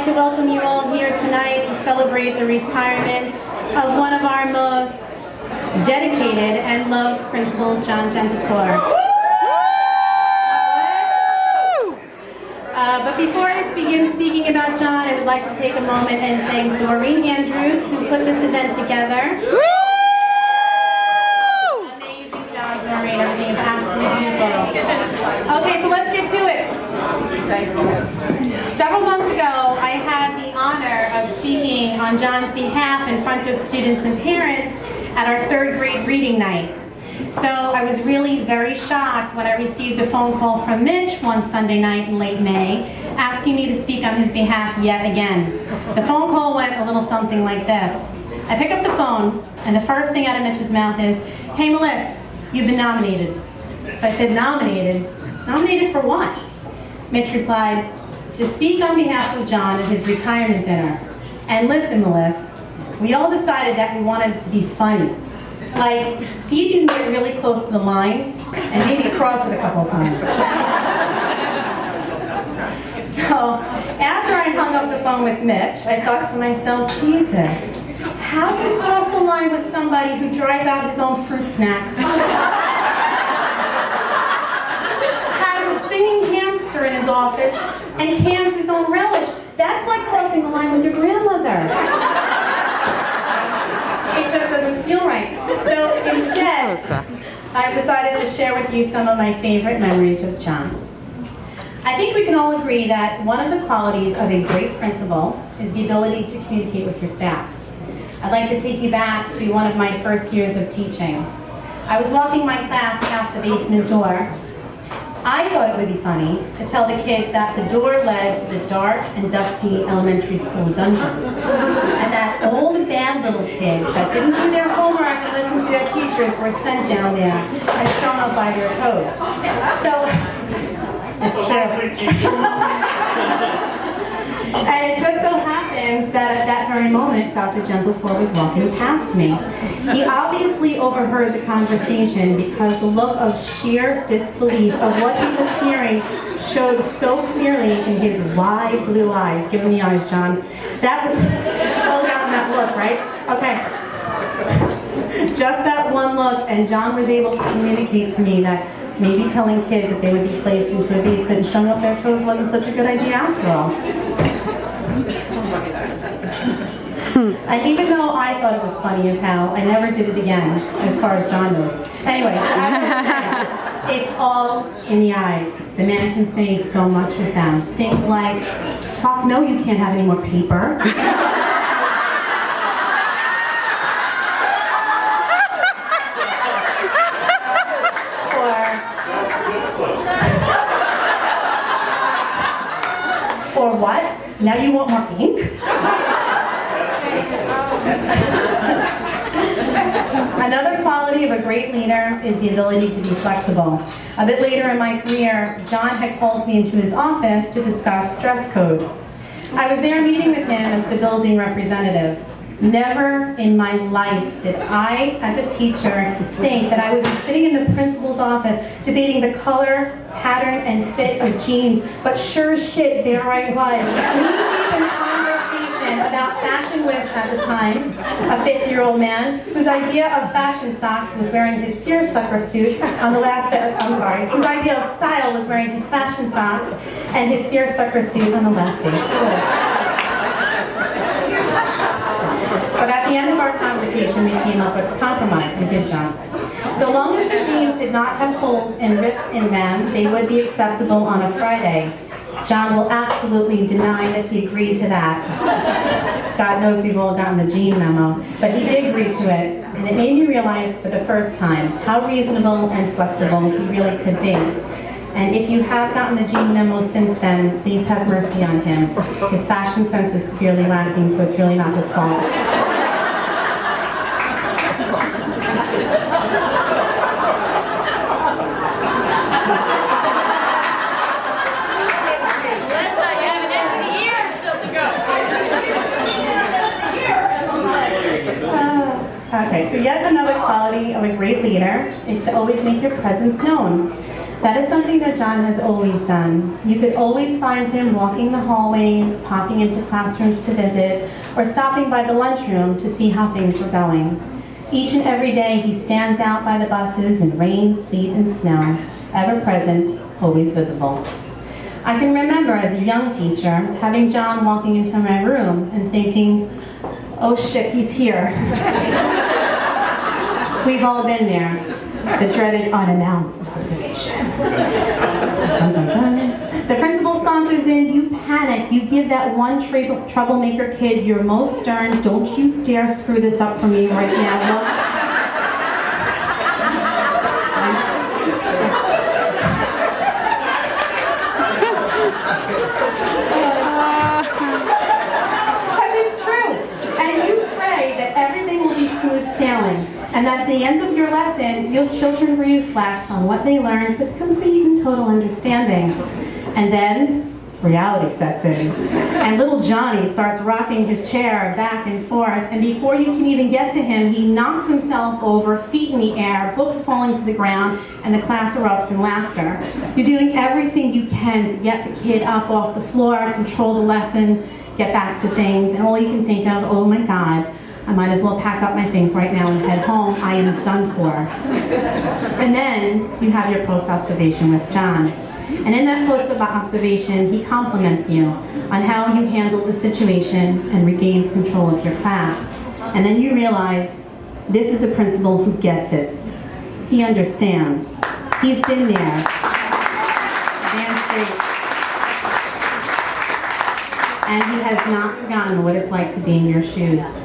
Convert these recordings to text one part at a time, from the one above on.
like to welcome you all here tonight to celebrate the retirement of one of our most dedicated and loved principals, John Gentlecore. But before I begin speaking about John, I would like to take a moment and thank Doreen Andrews, who put this event together. Amazing job, Doreen. Everything is absolutely beautiful. Okay, so let's get to it. Several months ago, I had the honor of speaking on John's behalf in front of students and parents at our third grade reading night. So I was really very shocked when I received a phone call from Mitch one Sunday night in late May, asking me to speak on his behalf yet again. The phone call went a little something like this. I pick up the phone, and the first thing out of Mitch's mouth is, "Hey Melissa, you've been nominated." So I said, "Nominated? Nominated for what?" Mitch replied, "To speak on behalf of John at his retirement dinner. And listen, Melissa, we all decided that we wanted it to be funny. Like, see if you can get really close to the line and maybe cross it a couple times." So after I hung up the phone with Mitch, I thought to myself, Jesus, how do you cross the line with somebody who dries out his own fruit snacks, has a singing hamster in his office, and cans his own relish? That's like crossing the line with your grandmother. It just doesn't feel right. So instead, I've decided to share with you some of my favorite memories of John. I think we can all agree that one of the qualities of a great principal is the ability to communicate with your staff. I'd like to take you back to one of my first years of teaching. I was walking my class past the basement door. I thought it would be funny to tell the kids that the door led to the dark and dusty elementary school dungeon, and that all the bad little kids that didn't do their homework and listen to their teachers were sent down there and strung up by their toes. So, it's true. And it just so happens that at that very moment, Dr. Gentlecore was walking past me. He obviously overheard the conversation because the look of sheer disbelief of what he was hearing showed so clearly in his wide blue eyes. Give him the eyes, John. That was, all gotten that look, right? Okay. Just that one look, and John was able to communicate to me that maybe telling kids that they would be placed into a basement and strung up their toes wasn't such a good idea after all. And even though I thought it was funny as hell, I never did it again, as far as John knows. Anyways, as I said, it's all in the eyes. The man can say so much with them. Things like, "Fuck no, you can't have any more paper." Or what? Now you want more ink? Another quality of a great leader is the ability to be flexible. A bit later in my career, John had called me into his office to discuss dress code. I was there meeting with him as the building representative. Never in my life did I, as a teacher, think that I would be sitting in the principal's office debating the color, pattern, and fit of jeans, but sure as shit, there I was, knee-deep in conversation about fashion with, at the time, a 50-year-old man whose idea of fashion socks was wearing his seersucker suit on the last day, whose idea of style was wearing his fashion socks and his seersucker suit on the last day of school. But at the end of our conversation, we came up with a compromise. We did, John. So long as the jeans did not have holes and rips in them, they would be acceptable on a Friday. John will absolutely deny that he agreed to that. God knows we've all gotten the jean memo. But he did agree to it, and it made me realize for the first time how reasonable and flexible he really could be. And if you have gotten the jean memo since then, please have mercy on him. His fashion sense is severely lacking, so it's really not his fault. Okay, so yet another quality of a great leader is to always make your presence known. That is something that John has always done. You could always find him walking the hallways, popping into classrooms to visit, or stopping by the lunchroom to see how things were going. Each and every day he stands out by the buses in rain, sleet, and snow, ever present, always visible. I can remember as a young teacher having John walking into my room and thinking, oh shit, he's here. We've all been there. The dreaded unannounced observation. Dun, dun, dun. The principal saunters in, you panic, you give that one troublemaker kid your most stern, don't you dare screw this up for me right now. Because it's true. And you pray that everything will be smooth sailing. And at the end of your lesson, your children reflect on what they learned with complete and total understanding. And then, reality sets in. And little Johnny starts rocking his chair back and forth, and before you can even get to him, he knocks himself over, feet in the air, books falling to the ground, and the class erupts in laughter. You're doing everything you can to get the kid up off the floor, control the lesson, get back to things, and all you can think of, oh my God, I might as well pack up my things right now and head home. I am done for. And then you have your post-observation with John. And in that post-observation, he compliments you on how you handled the situation and regains control of your class. And then you realize this is a principal who gets it. He understands. He's been there. Damn straight. And he has not forgotten what it's like to be in your shoes.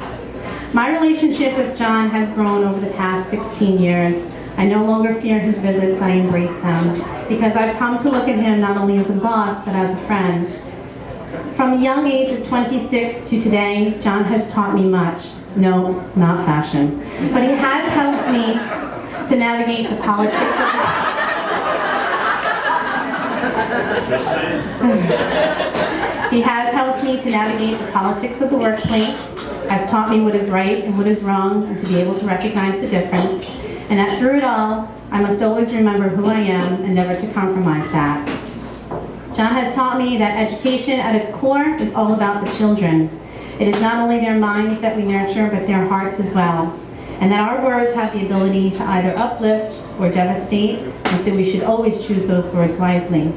My relationship with John has grown over the past 16 years. I no longer fear his visits, I embrace them, because I've come to look at him not only as a boss, but as a friend. From the young age of 26 to today, John has taught me much. No, not fashion. But he has helped me to navigate the politics of He has helped me to navigate the politics of the workplace, has taught me what is right and what is wrong, and to be able to recognize the difference, and that through it all, I must always remember who I am and never to compromise that. John has taught me that education at its core is all about the children. It is not only their minds that we nurture, but their hearts as well, and that our words have the ability to either uplift or devastate, and so we should always choose those words wisely.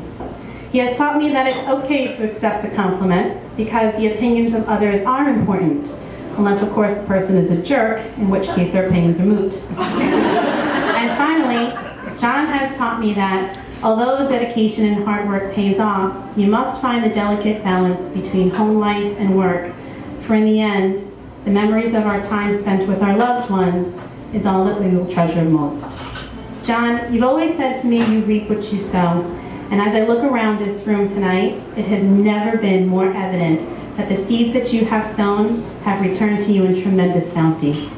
He has taught me that it's okay to accept a compliment because the opinions of others are important, unless, of course, the person is a jerk, in which case their opinions are moot. And finally, John has taught me that although dedication and hard work pays off, you must find the delicate balance between home life and work, for in the end, the memories of our time spent with our loved ones is all that we will treasure most. John, you've always said to me, you reap what you sow. And as I look around this room tonight, it has never been more evident that the seeds that you have sown have returned to you in tremendous bounty.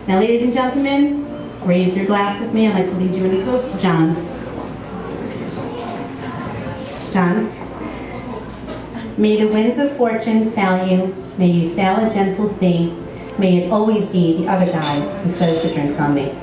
Now, ladies and gentlemen, raise your glass with me. I'd like to lead you in a toast to John. John, may the winds of fortune sail you. May you sail a gentle sea. May it always be the other guy who says the drink's on me.